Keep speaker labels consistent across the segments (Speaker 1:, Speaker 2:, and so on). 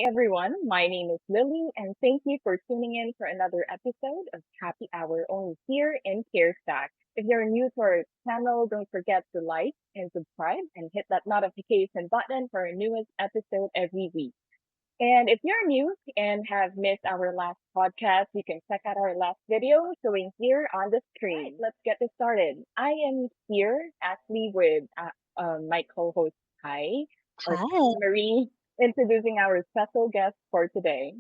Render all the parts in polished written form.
Speaker 1: everyone. My name is Lily, and thank you for tuning in for another episode of Happy Hour only here in CareStack. If you're new to our channel, don't forget to like and subscribe and hit that notification button for our newest episode every week. And if you're new and have missed our last podcast, you can check out our last video showing here on the screen. Let's get this started. I am here actually with my co-host Kai or
Speaker 2: Hi.
Speaker 1: Marie, introducing our special guest for today.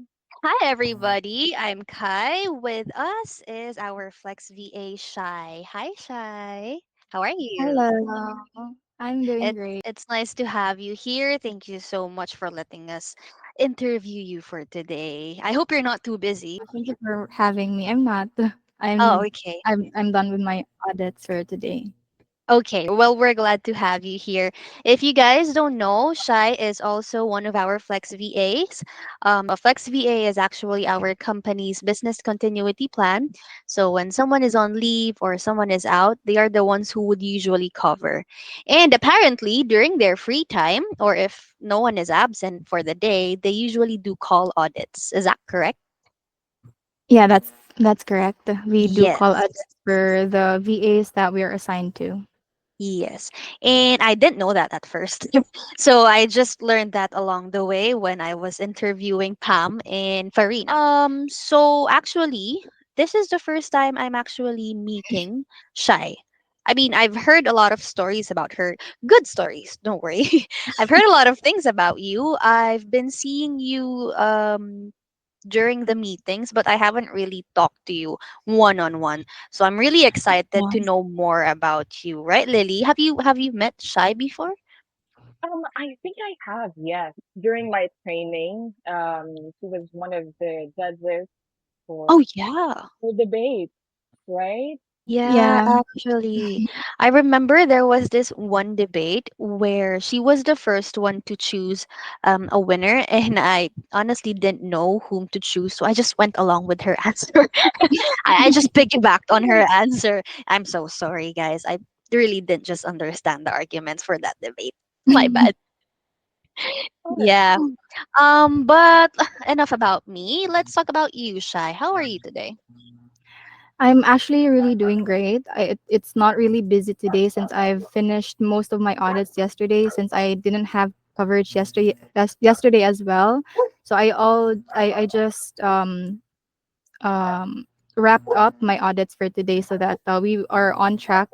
Speaker 2: Hi, everybody. I'm Kai. With us is our Flex VA Shy. Hi, Shy. How are you?
Speaker 3: Hello, I'm doing great.
Speaker 2: It's nice to have you here. Thank you so much for letting us interview you for today. I hope you're not too busy.
Speaker 3: Thank you for having me. I'm not.
Speaker 2: Oh,
Speaker 3: I'm
Speaker 2: okay.
Speaker 3: I'm done with my audits for today.
Speaker 2: Okay, well, we're glad to have you here. If you guys don't know, Shai is also one of our Flex VAs. A Flex VA is actually our company's business continuity plan. So when someone is on leave or someone is out, they are the ones who would usually cover. And apparently, during their free time, or if no one is absent for the day, they usually do call audits. Is that correct?
Speaker 3: Yeah, that's correct. We do call
Speaker 2: Yes.
Speaker 3: audits for the VAs that we are assigned to.
Speaker 2: Yes. And I didn't know that at first. So I just learned that along the way when I was interviewing Pam and Farina. So actually, this is the first time I'm actually meeting Shai. I mean, I've heard a lot of stories about her. Good stories, don't worry. I've heard a lot of things about you. I've been seeing you during the meetings, but I haven't really talked to you one on one. So I'm really excited
Speaker 3: Yeah.
Speaker 2: to know more about you, right, Lily? Have you met Shy before?
Speaker 1: I think I have, yes. During my training, she was one of the judges for
Speaker 2: Oh yeah.
Speaker 1: the debate, right?
Speaker 2: Yeah,
Speaker 3: Yeah.
Speaker 2: actually. I remember there was this one debate where she was the first one to choose a winner, and I honestly didn't know whom to choose, so I just went along with her answer. I just piggybacked on her answer. I'm so sorry, guys. I really didn't just understand the arguments for that debate. My bad. Yeah. But enough about me. Let's talk about you, Shy. How are you today?
Speaker 3: I'm actually really doing great. It's not really busy today since I've finished most of my audits yesterday since I didn't have coverage yesterday as well. So I just um, wrapped up my audits for today so that we are on track.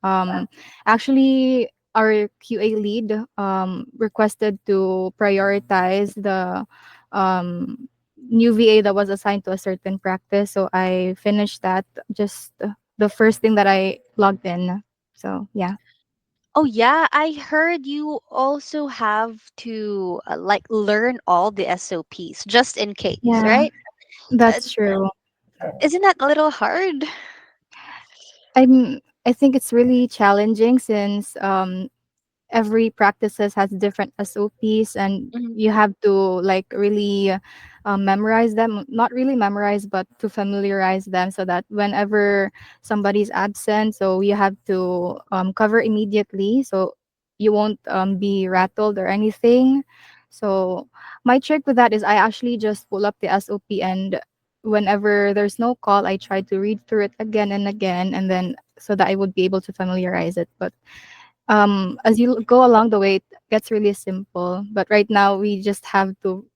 Speaker 3: Um, Actually, our QA lead requested to prioritize the um, new VA that was assigned to a certain practice. So I finished that just the first thing that I logged in. So yeah,
Speaker 2: Oh yeah, I heard you also have to like learn all the SOPs just in case,
Speaker 3: yeah,
Speaker 2: right? Uh,
Speaker 3: that's true.
Speaker 2: isn't that a little hard?
Speaker 3: I think it's really challenging since every practices has different SOPs and
Speaker 2: Mhm.
Speaker 3: you have to like really memorize them, not really memorize but to familiarize them so that whenever somebody's absent, so you have to cover immediately so you won't be rattled or anything. So my trick with that is I actually just pull up the SOP, and whenever there's no call I try to read through it again and again, and then so that I would be able to familiarize it. But as you go along the way it gets really simple, but right now we just have to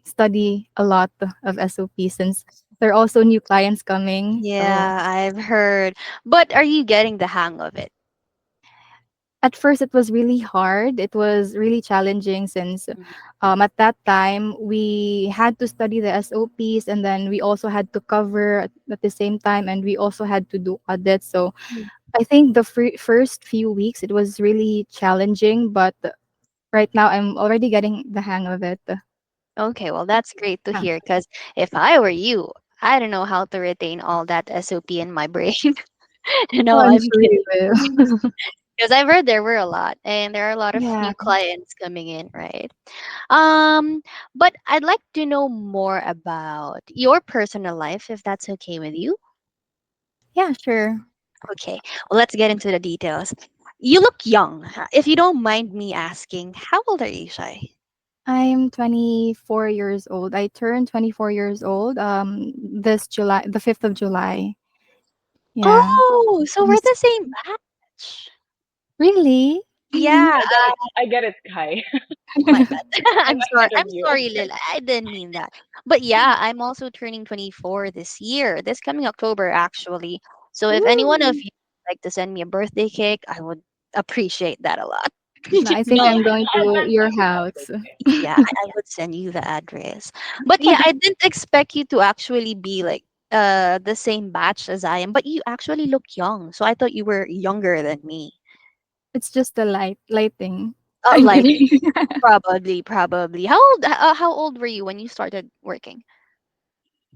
Speaker 3: study a lot of SOP since there are also new clients coming. So
Speaker 2: Yeah, I've heard. But are you getting the hang of it?
Speaker 3: at first it was really hard, it was really challenging since
Speaker 2: Mhm.
Speaker 3: at that time we had to study the SOPs, and then we also had to cover at the same time, and we also had to do audits. So
Speaker 2: Mm.
Speaker 3: I think the first few weeks it was really challenging, but right now I'm already getting the hang of it.
Speaker 2: Okay, well that's great to
Speaker 3: Yeah.
Speaker 2: hear because if I were you, I don't know how to retain all that SOP in my brain.
Speaker 3: Oh,
Speaker 2: No,
Speaker 3: I'm
Speaker 2: I'm
Speaker 3: sure you
Speaker 2: kidding.
Speaker 3: will.
Speaker 2: Because I've heard there were a lot, and there are a lot of
Speaker 3: Yeah.
Speaker 2: new clients coming in, right? Um, but I'd like to know more about your personal life, if that's okay with you.
Speaker 3: Yeah, sure.
Speaker 2: Okay, well, let's get into the details. You look young. If you don't mind me asking, how old are you, Shai?
Speaker 3: I'm 24 years old. I turned 24 years old this July, the 5th of July. Yeah.
Speaker 2: Oh, so we're
Speaker 3: Almost-
Speaker 2: the same batch.
Speaker 3: Really?
Speaker 2: Yeah,
Speaker 1: I get it, Kai.
Speaker 2: my bad.
Speaker 1: I'm ahead of
Speaker 2: I'm
Speaker 1: you.
Speaker 2: sorry, Lil. I didn't mean that. But yeah, I'm also turning 24 this year, this coming October, actually. So if any one of
Speaker 3: Woo.
Speaker 2: you would like to send me a birthday cake, I would appreciate that a lot.
Speaker 3: No, I think
Speaker 2: No,
Speaker 3: I'm going
Speaker 1: I'll
Speaker 3: to your
Speaker 1: definitely do that for
Speaker 3: house.
Speaker 1: you.
Speaker 2: yeah, I would send you the address. But yeah, I didn't expect you to actually be like the same batch as I am, but you actually look young. So I thought you were younger than me.
Speaker 3: It's just the lighting. I'm
Speaker 2: Like
Speaker 3: kidding.
Speaker 2: probably. How old were you when you started working?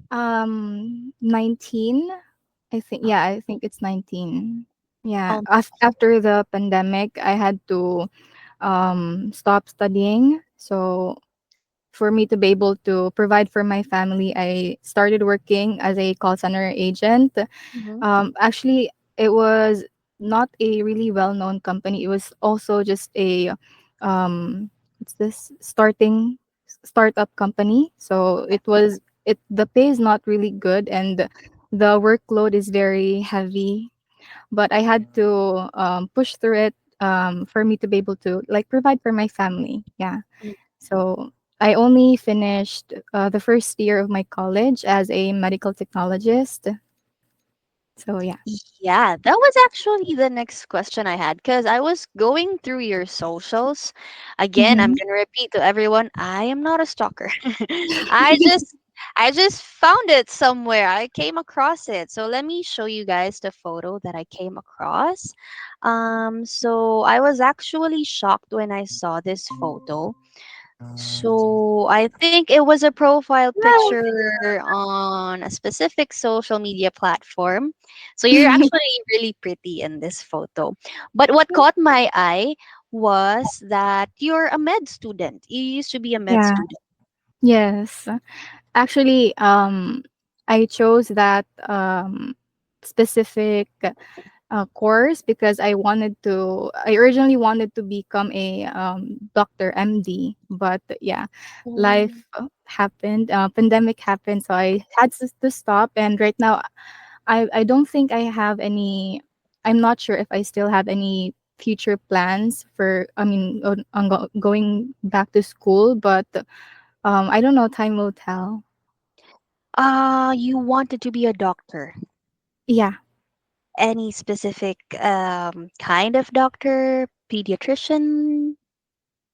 Speaker 3: 19. I think,
Speaker 2: Oh,
Speaker 3: yeah, I think it's 19. Yeah.
Speaker 2: almost.
Speaker 3: After the pandemic, I had to stop studying. So for me to be able to provide for my family, I started working as a call center agent.
Speaker 2: Mhm.
Speaker 3: Actually, it was not a really well-known company. It was also just a what's this startup company. So the pay is not really good, and the workload is very heavy. But I had to push through it for me to be able to like provide for my family. Yeah. So I only finished the first year of my college as a medical technologist. So yeah.
Speaker 2: Yeah, that was actually the next question I had because I was going through your socials. Again, I'm
Speaker 3: Mhm.
Speaker 2: gonna repeat to everyone, I am not a stalker. I just I just found it somewhere. I came across it. So let me show you guys the photo that I came across. So I was actually shocked when I saw this photo. So I think it was a profile picture on a specific social media platform. So you're actually really pretty in this photo. But what caught my eye was that you're a med student. You used to be a med
Speaker 3: Yeah.
Speaker 2: student.
Speaker 3: Yes. Actually, I chose that specific course because I originally wanted to become a doctor, MD, but yeah,
Speaker 2: Mm.
Speaker 3: life happened, pandemic happened, so I had to stop. And right now, I don't think I have any. I'm not sure if I still have any future plans for. I mean, going back to school, but I don't know. Time will tell.
Speaker 2: You wanted to be a doctor.
Speaker 3: Yeah.
Speaker 2: Any specific kind of doctor? Pediatrician?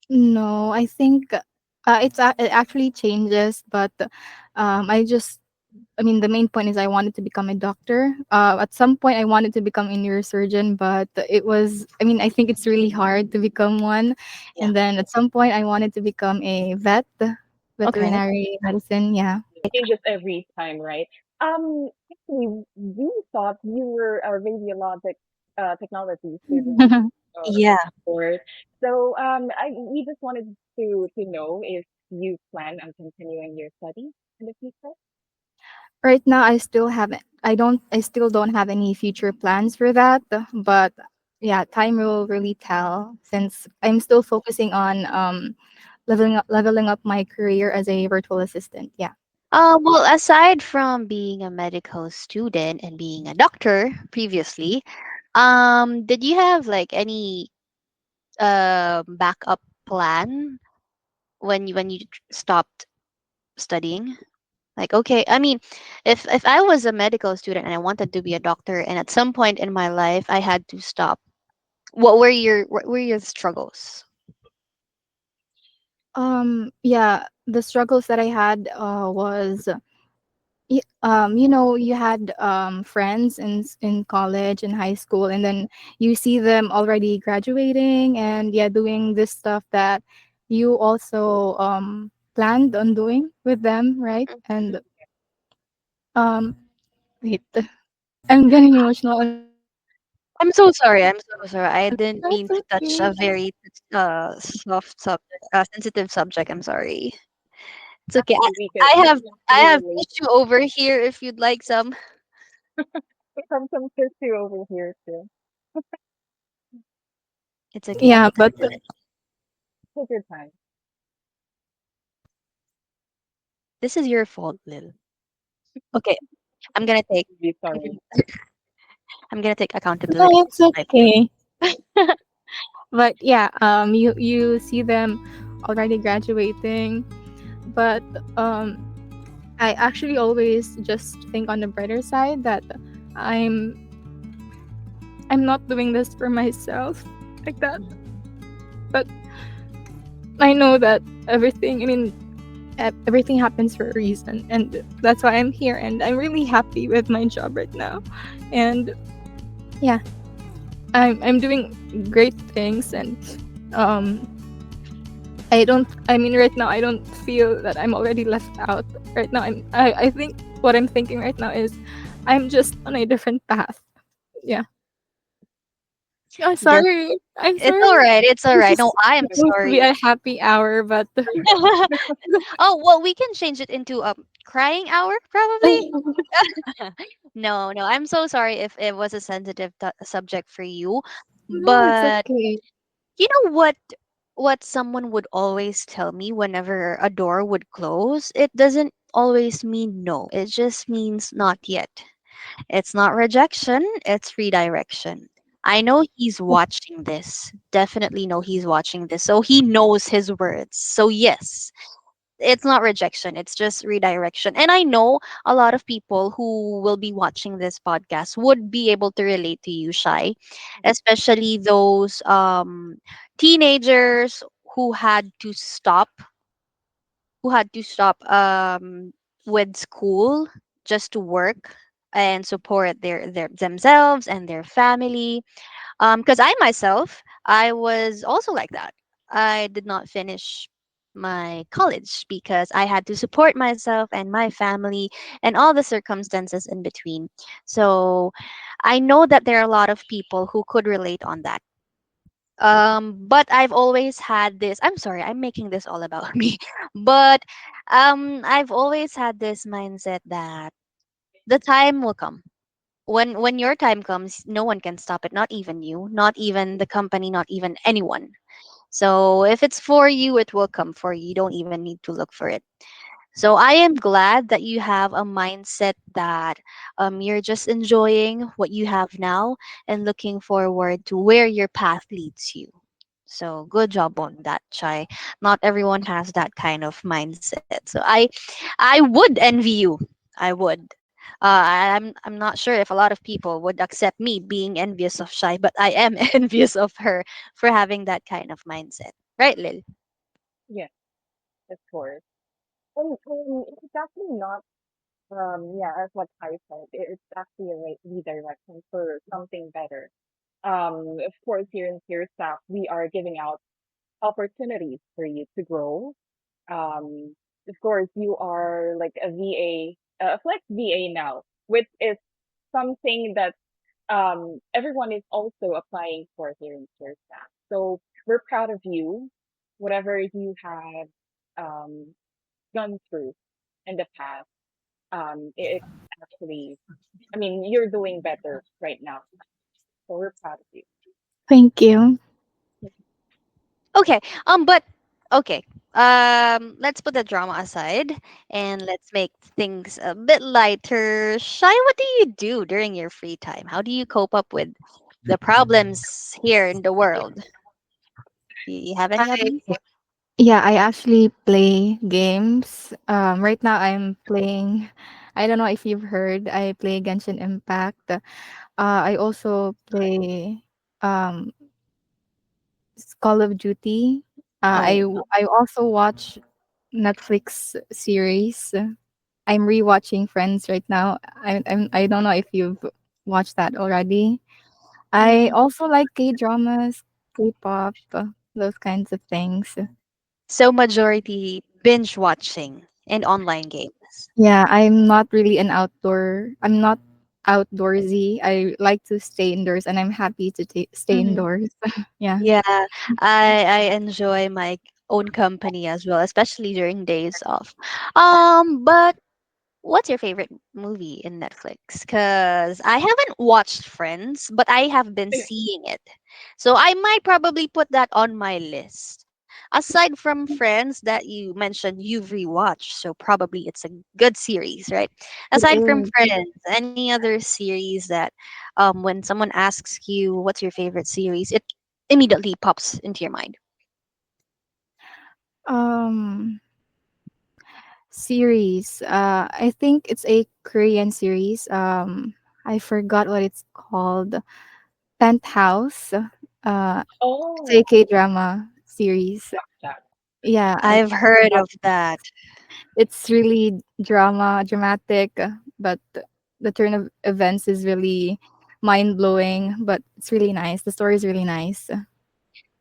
Speaker 3: No, I think it actually changes, but I just I mean, the main point is I wanted to become a doctor. At some point, I wanted to become a neurosurgeon, but I mean, I think it's really hard to become one.
Speaker 2: Yeah.
Speaker 3: And then at some point, I wanted to become a
Speaker 2: Okay.
Speaker 3: veterinary medicine. Yeah.
Speaker 1: It changes every time, right? Actually, we thought you were a radiologic technology student
Speaker 2: Yeah.
Speaker 1: before. So, we just wanted to know if you plan on continuing your studies in the future.
Speaker 3: Right now, I still don't have any future plans for that, but yeah, time will really tell since I'm still focusing on leveling up my career as a virtual assistant. Yeah.
Speaker 2: Well, aside from being a medical student and being a doctor previously, did you have like any backup plan when you stopped studying? Like, okay, I mean, if I was a medical student and I wanted to be a doctor, and at some point in my life I had to stop, what were your struggles?
Speaker 3: Yeah, the struggles that I had was you had friends in college and high school, and then you see them already graduating and yeah, doing this stuff that you also planned on doing with them, right? And um wait, I'm getting emotional. I'm so sorry.
Speaker 2: I'm so sorry. I'm so sorry. I
Speaker 3: That's
Speaker 2: didn't mean to
Speaker 3: okay.
Speaker 2: touch a very soft subject, sensitive subject. I'm sorry. It's okay.
Speaker 1: Actually,
Speaker 2: I have
Speaker 1: we
Speaker 2: I
Speaker 1: can
Speaker 2: have
Speaker 1: relate.
Speaker 2: tissue over here if you'd like some.
Speaker 1: We have some tissue over here too.
Speaker 2: It's okay.
Speaker 3: Yeah,
Speaker 2: Anytime.
Speaker 3: but
Speaker 1: Take your time.
Speaker 2: This is your fault, Lil. Okay, I'm gonna take
Speaker 1: Be
Speaker 2: I'm
Speaker 1: sorry.
Speaker 2: gonna, I'm gonna take
Speaker 3: No,
Speaker 2: accountability
Speaker 3: it's
Speaker 2: for my
Speaker 3: okay. But yeah, you see them already graduating, but um, I actually always just think on the brighter side that I'm I'm not doing this for myself like that. But I know that everything. I mean, everything happens for a reason, and that's why I'm here. And I'm really happy with my job right now, and yeah, I'm doing great things, and um, I don't. I mean, right now I don't feel that I'm already left out. Right now, I think what I'm thinking right now is, I'm just on a different path. Yeah. Oh,
Speaker 2: just
Speaker 3: sorry. I'm
Speaker 2: it's
Speaker 3: sorry.
Speaker 2: all right. It's all
Speaker 3: This
Speaker 2: right.
Speaker 3: is
Speaker 2: No, I am
Speaker 3: supposed to be
Speaker 2: sorry.
Speaker 3: a happy hour, but
Speaker 2: Oh, well, we can change it into a crying hour, probably. No, no, I'm so sorry if it was a sensitive subject for you.
Speaker 3: no, it's
Speaker 2: But
Speaker 3: okay.
Speaker 2: you know what someone would always tell me whenever a door would close? It doesn't always mean no. It just means not yet. It's not rejection, it's redirection. I know he's watching this. Definitely know he's watching this. So he knows his words. So yes, it's not rejection, it's just redirection. And I know a lot of people who will be watching this podcast would be able to relate to you, Shy, especially those teenagers who had to stop with school just to work and support their themselves and their family. Because I myself, I was also like that. I did not finish my college because I had to support myself and my family and all the circumstances in between. So I know that there are a lot of people who could relate on that. But I've always had this. I'm sorry, I'm making this all about me. But I've always had this mindset that the time will come. When your time comes, no one can stop it, not even you, not even the company, not even anyone. So if it's for you, it will come for you. You don't even need to look for it. So I am glad that you have a mindset that you're just enjoying what you have now and looking forward to where your path leads you. So good job on that, Chai. Not everyone has that kind of mindset. So I would envy you. I would. I'm not sure if a lot of people would accept me being envious of Shai, but I am envious of her for having that kind of mindset. Right, Lil?
Speaker 1: Yeah, of course. And it's actually not, yeah, as what I said, it's actually a redirection for something better. Of course, here in Peer Staff, we are giving out opportunities for you to grow. Um, of course, you are like a VA, a flex VA now, which is something that everyone is also applying for here in Peer Staff. So we're proud of you, whatever you have um, gone through in the past. It's actually, I mean, you're doing better right now. So we're proud of you.
Speaker 3: Thank you.
Speaker 2: Okay. But okay. Let's put the drama aside and let's make things a bit lighter. Shy, what do you do during your free time? How do you cope up with the problems here in the world? You have any
Speaker 3: I
Speaker 2: hobbies?
Speaker 3: Yeah, I actually play games. Right now I'm playing. I don't know if you've heard. I play Genshin Impact. I also play um Call of Duty.
Speaker 2: Oh,
Speaker 3: I also watch Netflix series. I'm rewatching Friends right now. I don't know if you've watched that already. I
Speaker 2: mm.
Speaker 3: also like K dramas, K-pop, those kinds of things.
Speaker 2: So majority binge watching and online games.
Speaker 3: Yeah, I'm not outdoorsy. I like to stay indoors, and I'm happy to stay
Speaker 2: Mhm.
Speaker 3: indoors. Yeah.
Speaker 2: Yeah, I enjoy my own company as well, especially during days off. But what's your favorite movie in Netflix? Because I haven't watched Friends, but I have been seeing it. So I might probably put that on my list. Aside from Friends that you mentioned you've rewatched, so probably it's a good series, right?
Speaker 3: It
Speaker 2: Aside from
Speaker 3: is.
Speaker 2: Friends, any other series that when someone asks you what's your favorite series, it immediately pops into your mind?
Speaker 3: Um, Series. I think it's a Korean series. I forgot what it's called. Penthouse. It's a
Speaker 1: Oh,
Speaker 3: K drama series.
Speaker 1: that.
Speaker 3: Yeah,
Speaker 2: I've heard of that.
Speaker 3: it's really dramatic, but the turn of events is really mind blowing. But it's really nice. The story is really nice.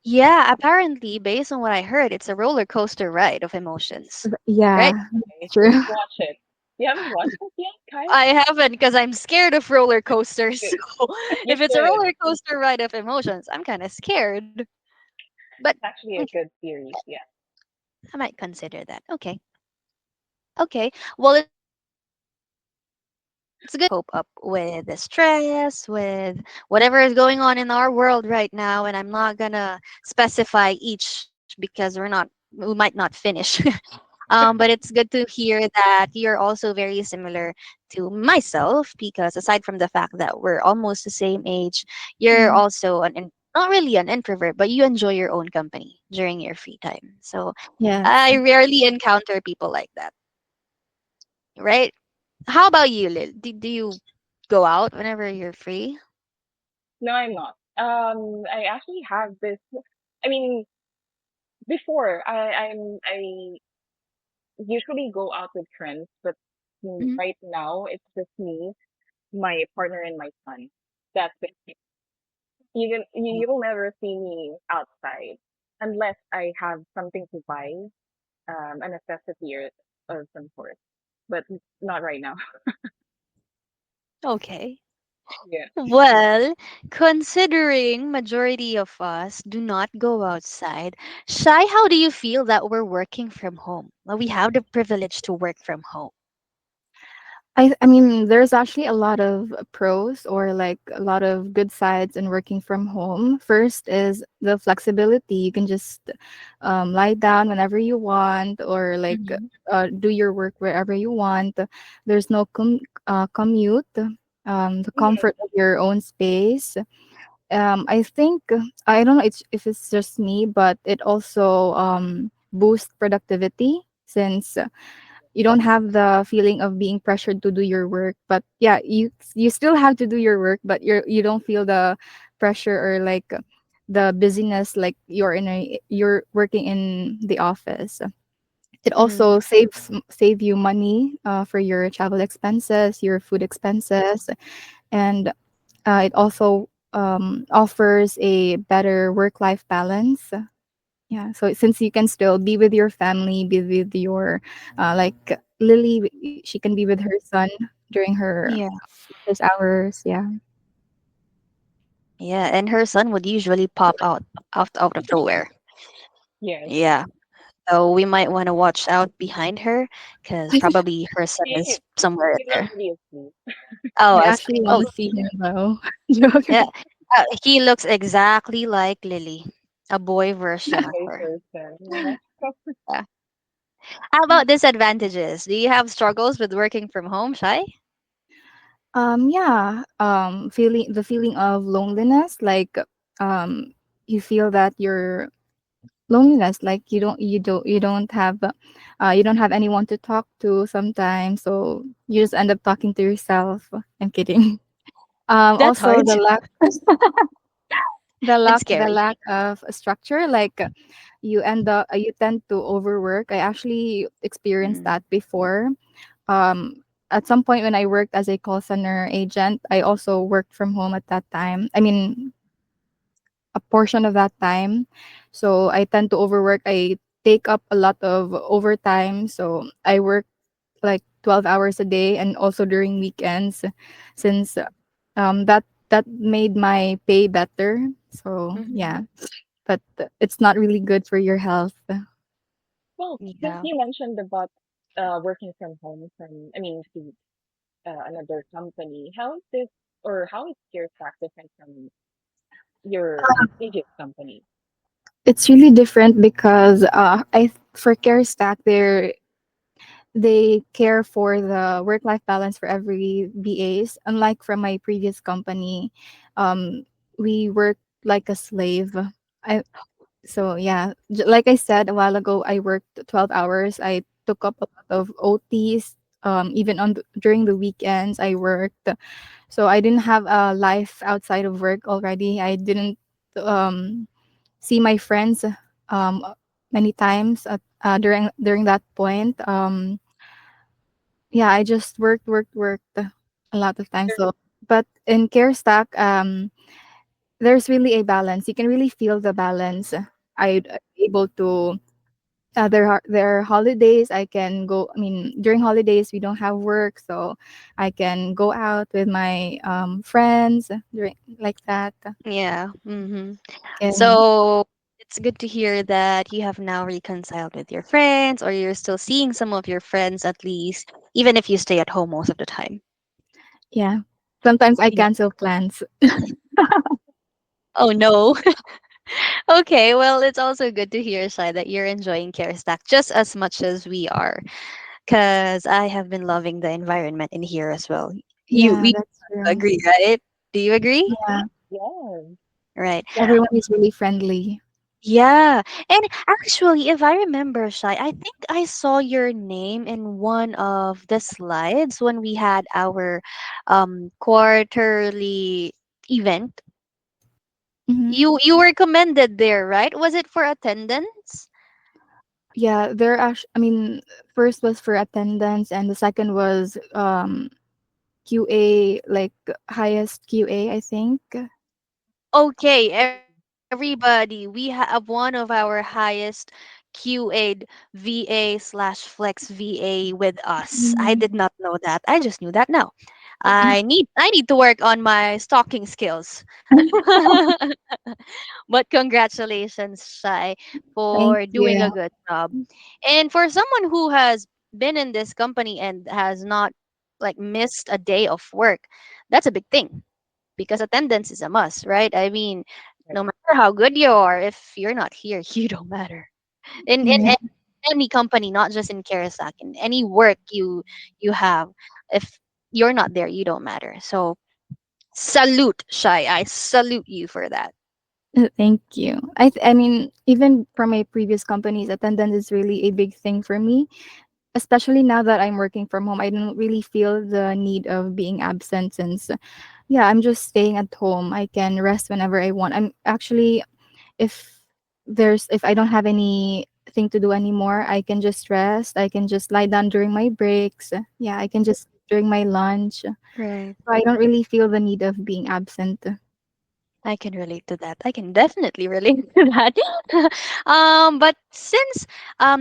Speaker 2: Yeah, apparently, based on what I heard, it's a roller coaster ride of emotions, right?
Speaker 3: Yeah,
Speaker 1: Okay,
Speaker 3: true.
Speaker 1: let's watch it. You haven't watched it yet, Kai?
Speaker 2: I haven't because I'm scared of roller coasters.
Speaker 1: Good.
Speaker 2: So
Speaker 1: You
Speaker 2: if it's a
Speaker 1: should.
Speaker 2: roller coaster ride of emotions, I'm kind of scared. But
Speaker 1: It's actually a
Speaker 2: okay,
Speaker 1: good series. Yeah.
Speaker 2: I might consider that. Okay. Okay. Well, it's good to hear that you're cope up with the stress, with whatever is going on in our world right now. And I'm not gonna specify each because we might not finish. But it's good to hear that you're also very similar to myself because aside from the fact that we're almost the same age, you're
Speaker 3: Mm,
Speaker 2: also not really an introvert, but you enjoy your own company during your free time. So
Speaker 3: yes.
Speaker 2: I rarely encounter people like that, right? How about you, Lil? Do you go out whenever you're free?
Speaker 1: No, I'm not. I actually have this. I mean, before I usually go out with friends, but
Speaker 2: Mhm.
Speaker 1: right now it's just me, my partner, and my son. That's it. You'll never see me outside unless I have something to buy, a necessity or of some sort. But not right now.
Speaker 2: Okay.
Speaker 1: Yeah.
Speaker 2: Well, considering majority of us do not go outside, Shy, how do you feel that we're working from home? Well, we have the privilege to work from home.
Speaker 3: I mean, there's actually a lot of pros or like a lot of good sides in working from home. First is the flexibility. You can just lie down whenever you want or like
Speaker 2: Hmm.
Speaker 3: do your work wherever you want. There's no commute. The
Speaker 1: Mhm.
Speaker 3: comfort of your own space. I think I don't know if it's just me, but it also boosts productivity since you don't have the feeling of being pressured to do your work. But yeah, you still have to do your work, but you don't feel the pressure or like the busyness like you're working in the office. It
Speaker 2: Mm.
Speaker 3: also save you money for your travel expenses, your food expenses, and it also offers a better work life balance. Yeah, so since you can still be with your family, be with your like Lily, she can be with her son during her
Speaker 2: Yeah.
Speaker 3: office hours. Yeah.
Speaker 2: Yeah, and her son would usually pop out of nowhere.
Speaker 1: Yes.
Speaker 2: Yeah. So we might want to watch out behind her because probably her son is
Speaker 1: He,
Speaker 2: somewhere
Speaker 1: he's
Speaker 2: there.
Speaker 1: already asleep.
Speaker 2: Oh,
Speaker 3: I
Speaker 2: as
Speaker 3: actually want
Speaker 2: oh
Speaker 3: to see him though. Joke.
Speaker 2: yeah, he looks exactly like Lily, a boy version of
Speaker 1: Boy
Speaker 2: her.
Speaker 1: person. Yeah.
Speaker 2: Yeah. How about disadvantages? Do you have struggles with working from home, Shy?
Speaker 3: Yeah. Feeling of loneliness, like um you feel that you're loneliness, like you don't have anyone to talk to sometimes, so you just end up talking to yourself. I'm kidding.
Speaker 2: That's
Speaker 3: Also
Speaker 2: hard and
Speaker 3: the
Speaker 2: scary.
Speaker 3: lack of structure, like you tend to overwork. I actually experienced
Speaker 2: Mm.
Speaker 3: that before. At some point when I worked as a call center agent, I also worked from home at that time. I mean, a portion of that time. So I tend to overwork. I take up a lot of overtime. So I work like 12 hours a day and also during weekends since that made my pay better. So
Speaker 2: Hmm.
Speaker 3: yeah, but it's not really good for your health.
Speaker 1: Well, since
Speaker 2: Yeah.
Speaker 1: you mentioned about working from home to another company, how is this or how is your stack different from your previous company?
Speaker 3: It's really different because I for Care Stack they care for the work life balance for every VAs. Unlike from my previous company, um, we work like a slave. I So yeah, like I said a while ago, I worked 12 hours. I took up a lot of OTs. Even during the weekends, I worked. So I didn't have a life outside of work already. I didn't um, see my friends um, many times during that point. Yeah, I just worked a lot of times. So, but in CareStack, there's really a balance. You can really feel the balance. I'm able to. There are holidays. I can go. I mean, during holidays we don't have work, so I can go out with my friends during like that.
Speaker 2: Yeah. Mm-hmm.
Speaker 3: Can
Speaker 2: So it's good to hear that you have now reconciled with your friends, or you're still seeing some of your friends at least, even if you stay at home most of the time.
Speaker 3: Yeah. Sometimes I
Speaker 2: Yeah.
Speaker 3: cancel plans.
Speaker 2: Oh no. Okay, well, it's also good to hear, Shai, that you're enjoying CareStack just as much as we are, because I have been loving the environment in here as well.
Speaker 3: Yeah,
Speaker 2: We
Speaker 3: that's true.
Speaker 2: agree, right? Do you agree?
Speaker 3: Yeah,
Speaker 1: Yes.
Speaker 2: Right.
Speaker 3: everyone is really friendly.
Speaker 2: Yeah. And actually, if I remember, Shai, I think I saw your name in one of the slides when we had our quarterly event.
Speaker 3: Hmm.
Speaker 2: You were commended there, right? Was it for attendance?
Speaker 3: Yeah, there actually. I mean, first was for attendance, and the second was QA, like highest QA, I think.
Speaker 2: Okay, everybody, we have one of our highest QA VA/Flex VA with us. I did
Speaker 3: Mm.
Speaker 2: not know that. I just knew that now. I need to work on my stalking skills. But congratulations, Shai,
Speaker 3: Thank
Speaker 2: for doing a
Speaker 3: you.
Speaker 2: good job. And for someone who has been in this company and has not like missed a day of work, that's a big thing because attendance is a must, right? I mean, no
Speaker 1: Right.
Speaker 2: matter how good you are, if you're not here, you don't matter. In
Speaker 3: Yeah.
Speaker 2: any company, not just in Karasak, in any work you have, if you're not there, you don't matter. So salute, Shy. I salute you for that.
Speaker 3: Thank you. I mean, even from my previous companies, attendance is really a big thing for me. Especially now that I'm working from home, I don't really feel the need of being absent since, yeah, I'm just staying at home. I can rest whenever I want. I'm actually, if if I don't have anything to do anymore, I can just rest. I can just lie down during my breaks. Yeah, I can just during my lunch. So
Speaker 2: Right.
Speaker 3: I don't really feel the need of being absent.
Speaker 2: I can relate to that. I can definitely relate to that. But since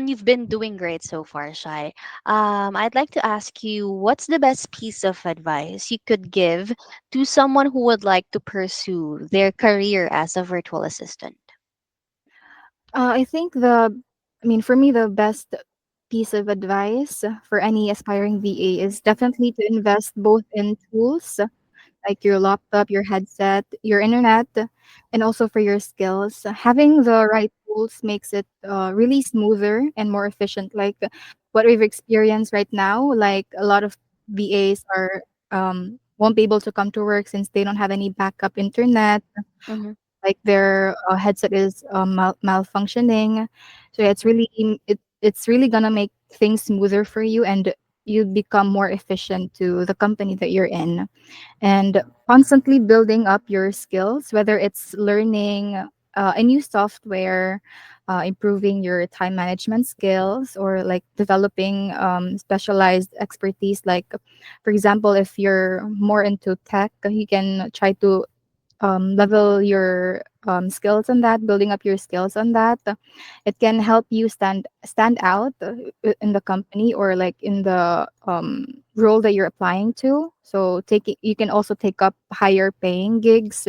Speaker 2: you've been doing great so far, Shai, I'd like to ask you what's the best piece of advice you could give to someone who would like to pursue their career as a virtual assistant?
Speaker 3: I think I mean, for me, the best piece of advice for any aspiring VA is definitely to invest both in tools like your laptop, your headset, your internet, and also for your skills. Having the right tools makes it really smoother and more efficient. Like what we've experienced right now, like a lot of VAs are won't be able to come to work since they don't have any backup internet,
Speaker 2: Mm-hmm.
Speaker 3: like their headset is malfunctioning. So yeah, it's really gonna make things smoother for you, and you become more efficient to the company that you're in, and constantly building up your skills, whether it's learning a new software, improving your time management skills, or like developing specialized expertise. Like, for example, if you're more into tech, you can try to level your skills on that, building up your skills on that. It can help you stand out in the company, or like in the role that you're applying to. So you can also take up higher paying gigs,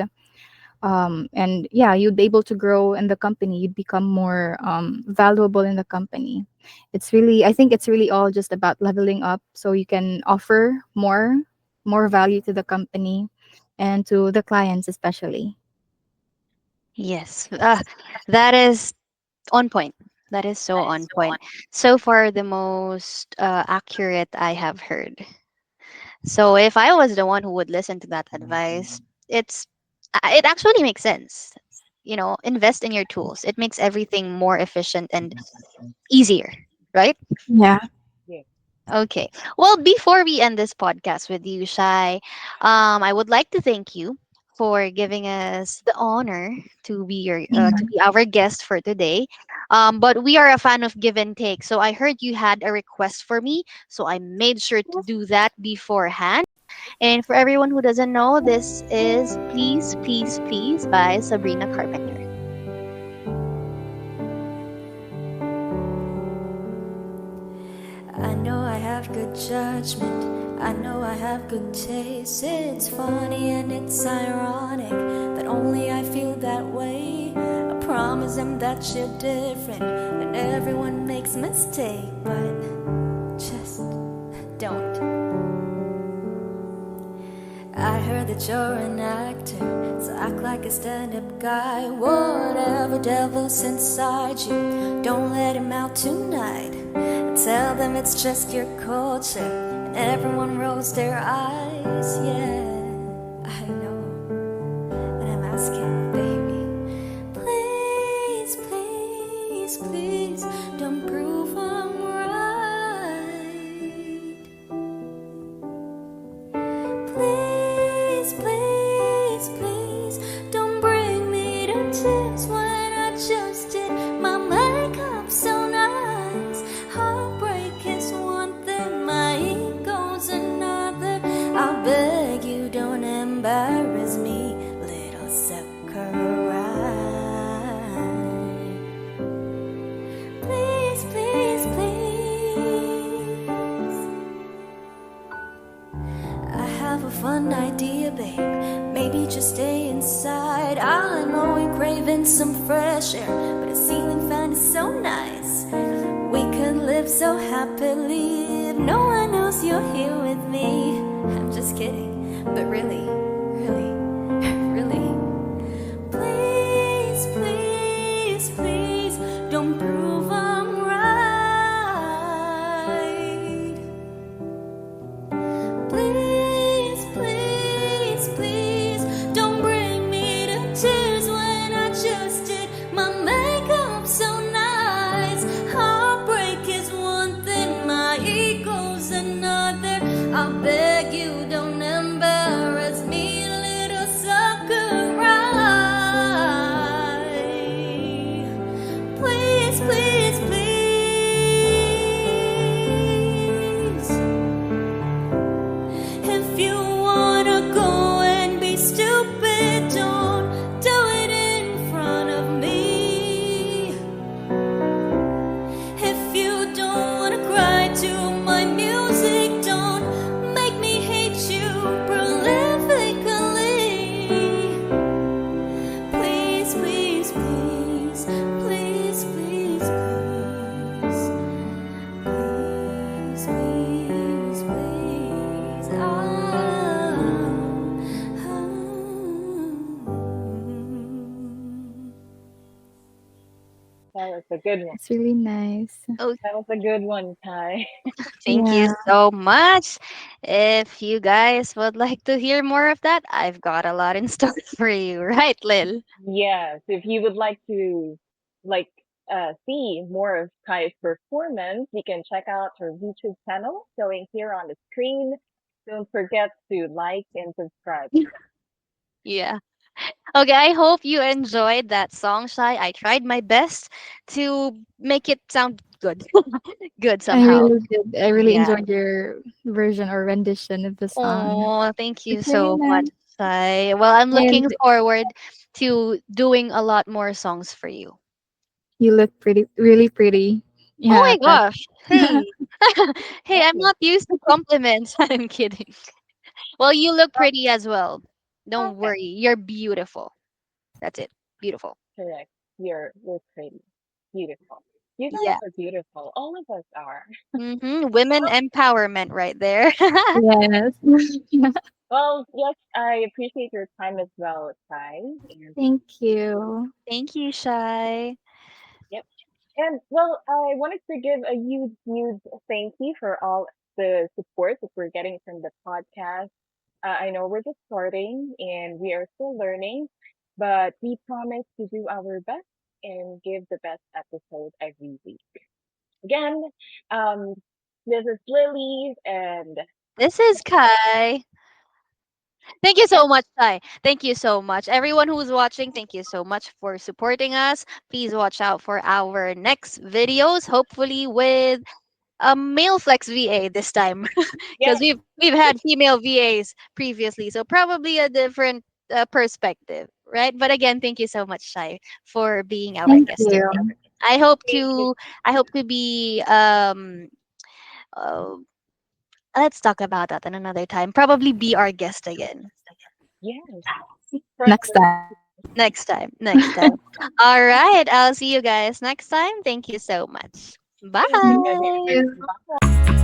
Speaker 3: and yeah, you'd be able to grow in the company. You'd become more valuable in the company. I think it's really all just about leveling up so you can offer more value to the company and to the clients especially.
Speaker 2: Yes. That is on point. That is so on point. So far, the most accurate I have heard. So if I was the one who would listen to that advice, it's it actually makes sense. You know, invest in your tools. It makes everything more efficient and easier, right?
Speaker 3: Yeah.
Speaker 1: Yeah.
Speaker 2: Okay. Well, before we end this podcast with you, Shai, I would like to thank you for giving us the honor to be your to be our guest for today. But we are a fan of give and take, so I heard you had a request for me, so I made sure to do that beforehand. And for everyone who doesn't know, this is "Please, Please, Please" by Sabrina Carpenter.
Speaker 4: I know I have good judgment. I know I have good taste. It's funny and it's ironic that only I feel that way. I promise them that you're different and everyone makes mistakes, but just don't. I heard that you're an actor, so act like a stand-up guy. Whatever devil's inside you, don't let him out tonight. Tell them it's just your culture, and everyone rolls their eyes. Yeah, I know, but I'm asking, baby, please, please, please, don't prove I'm right. Please, please, please, don't bring me to tears when I just did my makeup so nice. Heartbreak is one thing, my ego's another. I beg you, don't embarrass me, little sucker. Please, please, please. I have a fun idea, babe. Maybe just stay inside. I know you're craving some fresh air, but a ceiling fan is so nice. We could live so happily if no one knows you're here with me. I'm just kidding, but really, really, really. Please, please, please, don't prove I'm right. Please, please, please, don't bring me to tears when I just did my makeup so nice. Heartbreak is one thing, my ego's another. I beg you, don't embarrass me, little sucker. Please, please, please. If you wanna go and be stupid, don't do it in front of me. If you don't wanna cry to my music, don't make me hate you prolifically. Please, please, please, please, please, please. Please, please, please.
Speaker 1: That was a good one.
Speaker 3: It's really nice.
Speaker 2: Oh,
Speaker 1: That was a good one, Kai.
Speaker 2: thank you
Speaker 3: Yeah.
Speaker 2: so much. If you guys would like to hear more of that, I've got a lot in store for you, right, Lil?
Speaker 1: Yes, if you would like to like see more of Kai's performance, you can check out her YouTube channel showing here on the screen. Don't forget to like and subscribe.
Speaker 2: Yeah. Okay, I hope you enjoyed that song, Shy. I tried my best to make it sound good. Good
Speaker 3: I
Speaker 2: somehow.
Speaker 3: really did. I really
Speaker 2: Yeah.
Speaker 3: enjoyed your version or rendition of the song.
Speaker 2: Oh, thank you
Speaker 3: It's really
Speaker 2: so much,
Speaker 3: nice.
Speaker 2: Shy. Well, I'm
Speaker 3: And
Speaker 2: looking forward to doing a lot more songs for you.
Speaker 3: you look pretty, really pretty.
Speaker 2: Oh
Speaker 3: Yeah,
Speaker 2: my
Speaker 3: that.
Speaker 2: gosh. Hey. Hey, I'm
Speaker 1: Hey,
Speaker 2: not used to compliments. I'm kidding. Well, you look pretty as well. Don't
Speaker 1: okay,
Speaker 2: worry. You're beautiful. That's it. Beautiful.
Speaker 1: correct. You're pretty, beautiful. You guys
Speaker 2: Yeah.
Speaker 1: are beautiful. All of us are.
Speaker 2: Women empowerment right there.
Speaker 3: Yes.
Speaker 1: Well, yes, I appreciate your time as well, Sai. And
Speaker 3: Thank you.
Speaker 2: Thank you, Shy.
Speaker 1: yep. And well, I wanted to give a huge, huge thank you for all the support that we're getting from the podcast. I know we're just starting and we are still learning, but we promise to do our best and give the best episode every week. Again, um, this is Lily, and
Speaker 2: This is Kai. Thank you
Speaker 1: yes,
Speaker 2: so much, Sai. Thank you so much. Everyone who's watching, thank you so much for supporting us. Please watch out for our next videos, hopefully with a male flex VA this time. Because
Speaker 1: yes,
Speaker 2: we've had female VAs previously, so probably a different perspective, right? But again, thank you so much, Shai, for being our
Speaker 3: Thank
Speaker 2: guest today.
Speaker 3: you.
Speaker 2: I hope
Speaker 1: thank you.
Speaker 2: to be uh, let's talk about that in another time. Probably be our guest again
Speaker 1: Yes, for
Speaker 3: Next
Speaker 1: our
Speaker 3: time.
Speaker 2: next time. Next time. All right. I'll see you guys next time. Thank you so much.
Speaker 1: thank you
Speaker 3: Thank
Speaker 1: again.
Speaker 2: Bye.
Speaker 3: you.
Speaker 1: Bye.